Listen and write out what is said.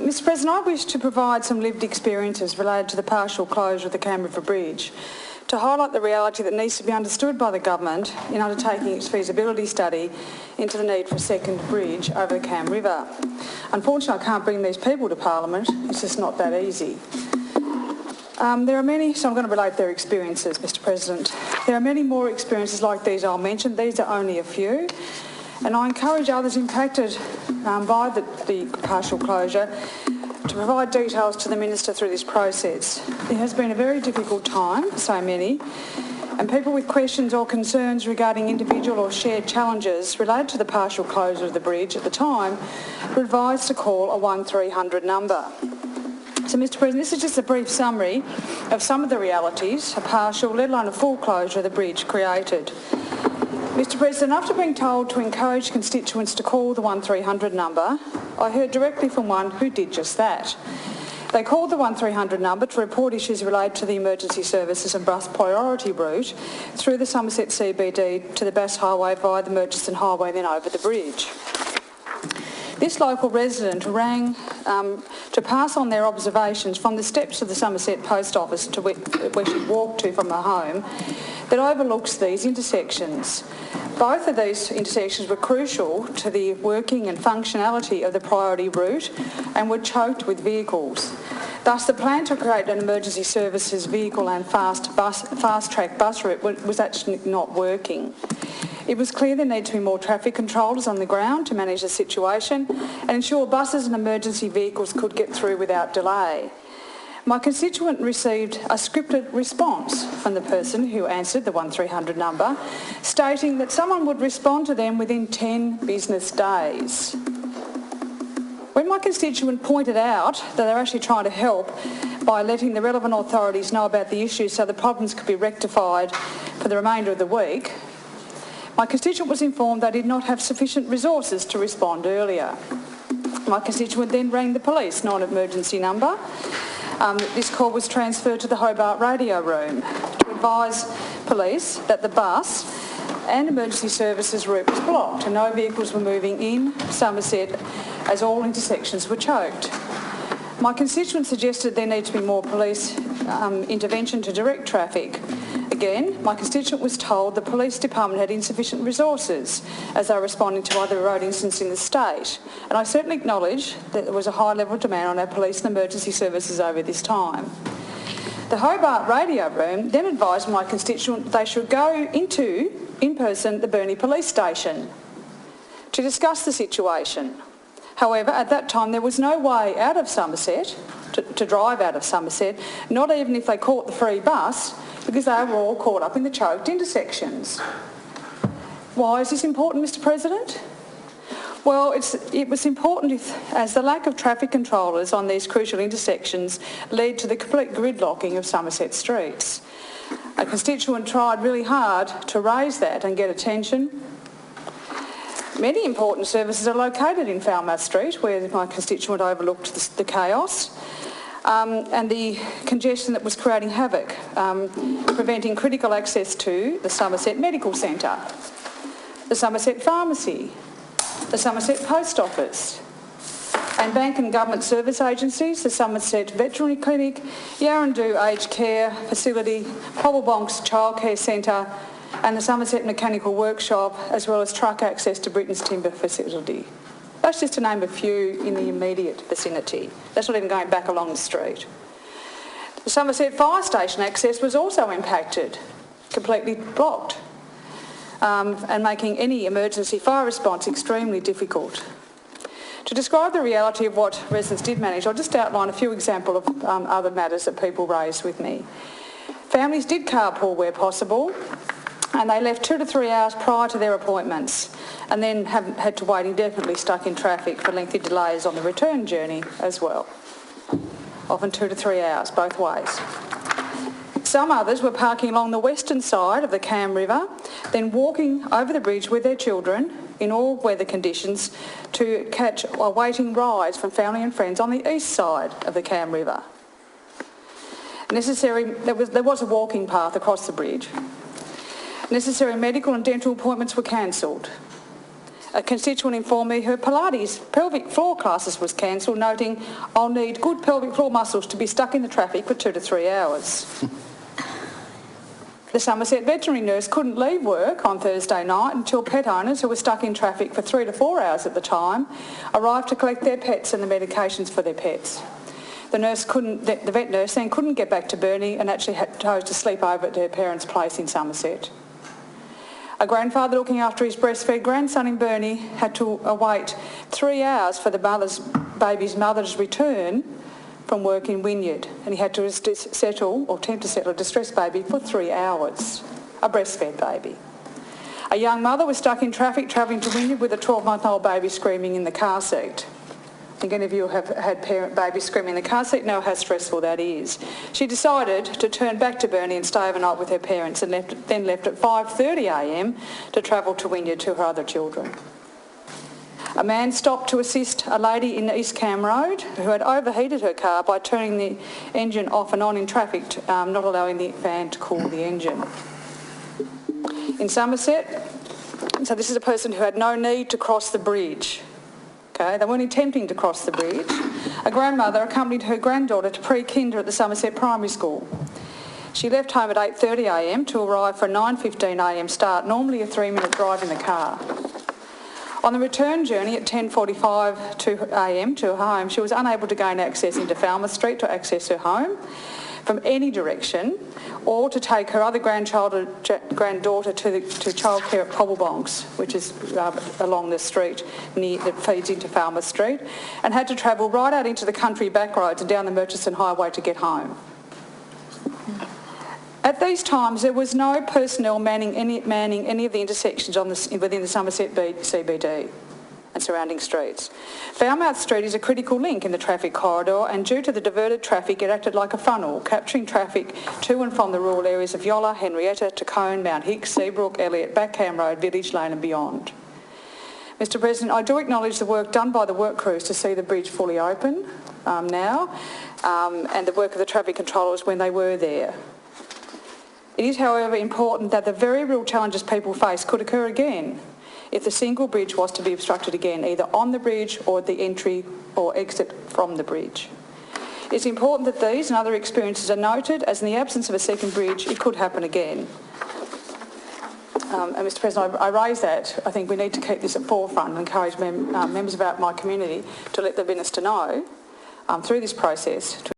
Mr President, I wish to provide some lived experiences related to the partial closure of the Cam River Bridge to highlight the reality that needs to be understood by the government in undertaking its feasibility study into the need for a second bridge over the Cam River. Unfortunately, I can't bring these people to Parliament. It's just not that easy. There are many, so I'm going to relate their experiences, Mr President. There are many more experiences like these I'll mention. These are only a few. And I encourage others impacted by the partial closure to provide details to the Minister through this process. It has been a very difficult time for so many, and people with questions or concerns regarding individual or shared challenges related to the partial closure of the bridge at the time were advised to call a 1300 number. So, Mr President, this is just a brief summary of some of the realities a partial, let alone a full closure of the bridge created. Mr President, after being told to encourage constituents to call the 1300 number, I heard directly from one who did just that. They called the 1300 number to report issues related to the emergency services and bus priority route through the Somerset CBD to the Bass Highway via the Murchison Highway, then over the bridge. This local resident rang to pass on their observations from the steps of the Somerset Post Office to where she walked to from her home that overlooks these intersections. Both of these intersections were crucial to the working and functionality of the priority route and were choked with vehicles. Thus, the plan to create an emergency services vehicle and fast-track bus route was actually not working. It was clear there needed to be more traffic controllers on the ground to manage the situation and ensure buses and emergency vehicles could get through without delay. My constituent received a scripted response from the person who answered the 1300 number, stating that someone would respond to them within 10 business days. When my constituent pointed out that they were actually trying to help by letting the relevant authorities know about the issue so the problems could be rectified for the remainder of the week, my constituent was informed they did not have sufficient resources to respond earlier. My constituent then rang the police non-emergency number. This call was transferred to the Hobart radio room to advise police that the bus and emergency services route was blocked and no vehicles were moving in Somerset as all intersections were choked. My constituent suggested there need to be more police intervention to direct traffic. Again, my constituent was told the police department had insufficient resources as they were responding to other road incidents in the state. And I certainly acknowledge that there was a high level of demand on our police and emergency services over this time. The Hobart radio room then advised my constituent they should go into, in person, the Burnie police station to discuss the situation. However, at that time there was no way out of Somerset, to drive out of Somerset, not even if they caught the free bus, because they were all caught up in the choked intersections. Why is this important, Mr President? Well, it was important as the lack of traffic controllers on these crucial intersections led to the complete gridlocking of Somerset streets. A constituent tried really hard to raise that and get attention. Many important services are located in Falmouth Street, where my constituent overlooked the chaos and the congestion that was creating havoc, preventing critical access to the Somerset Medical Centre, the Somerset Pharmacy, the Somerset Post Office, and bank and government service agencies, the Somerset Veterinary Clinic, Yarrandoo Aged Care Facility, Pobblebonks Childcare Centre, and the Somerset Mechanical Workshop, as well as truck access to Britain's Timber Facility. That's just to name a few in the immediate vicinity. That's not even going back along the street. The Somerset Fire Station access was also impacted, completely blocked, and making any emergency fire response extremely difficult. To describe the reality of what residents did manage, I'll just outline a few examples of other matters that people raised with me. Families did carpool where possible, and they left 2 to 3 hours prior to their appointments and then had to wait indefinitely stuck in traffic for lengthy delays on the return journey as well. Often 2 to 3 hours, both ways. Some others were parking along the western side of the Cam River, then walking over the bridge with their children in all weather conditions to catch awaiting rides from family and friends on the east side of the Cam River. There was a walking path across the bridge. Necessary medical and dental appointments were cancelled. A constituent informed me her Pilates pelvic floor classes was cancelled, noting, "I'll need good pelvic floor muscles to be stuck in the traffic for 2 to 3 hours." The Somerset veterinary nurse couldn't leave work on Thursday night until pet owners, who were stuck in traffic for 3 to 4 hours at the time, arrived to collect their pets and the medications for their pets. The vet nurse then couldn't get back to Burnie and actually chose to sleep over at her parents' place in Somerset. A grandfather looking after his breastfed grandson in Burnie had to await 3 hours for the baby's mother's return from work in Wynyard, and he had to attempt to settle a distressed baby for 3 hours, a breastfed baby. A young mother was stuck in traffic travelling to Wynyard with a 12-month-old baby screaming in the car seat. I think any of you have had babies screaming in the car seat know how stressful that is. She decided to turn back to Burnie and stay overnight with her parents, and then left at 5:30am to travel to Wynyard to her other children. A man stopped to assist a lady in East Cam Road who had overheated her car by turning the engine off and on in traffic, not allowing the van to cool the engine. In Somerset, so this is a person who had no need to cross the bridge. Okay, they weren't attempting to cross the bridge. A grandmother accompanied her granddaughter to pre-kinder at the Somerset Primary School. She left home at 8:30am to arrive for a 9:15am start, normally a 3-minute drive in the car. On the return journey at 10:45am to her home, she was unable to gain access into Falmouth Street to access her home from any direction, or to take her other granddaughter to childcare at Pobblebongs, which is along the street that feeds into Falmouth Street, and had to travel right out into the country back roads and down the Murchison Highway to get home. At these times, there was no personnel manning any of the intersections within the Somerset CBD and surrounding streets. Falmouth Street is a critical link in the traffic corridor, and due to the diverted traffic, it acted like a funnel, capturing traffic to and from the rural areas of Yolla, Henrietta, Tacone, Mount Hicks, Seabrook, Elliott, Backham Road, Village Lane and beyond. Mr President, I do acknowledge the work done by the work crews to see the bridge fully open now, and the work of the traffic controllers when they were there. It is, however, important that the very real challenges people face could occur again if the single bridge was to be obstructed again, either on the bridge or at the entry or exit from the bridge. It's important that these and other experiences are noted, as in the absence of a second bridge, it could happen again. And Mr President, I raise that. I think we need to keep this at forefront and encourage members of my community to let the minister know through this process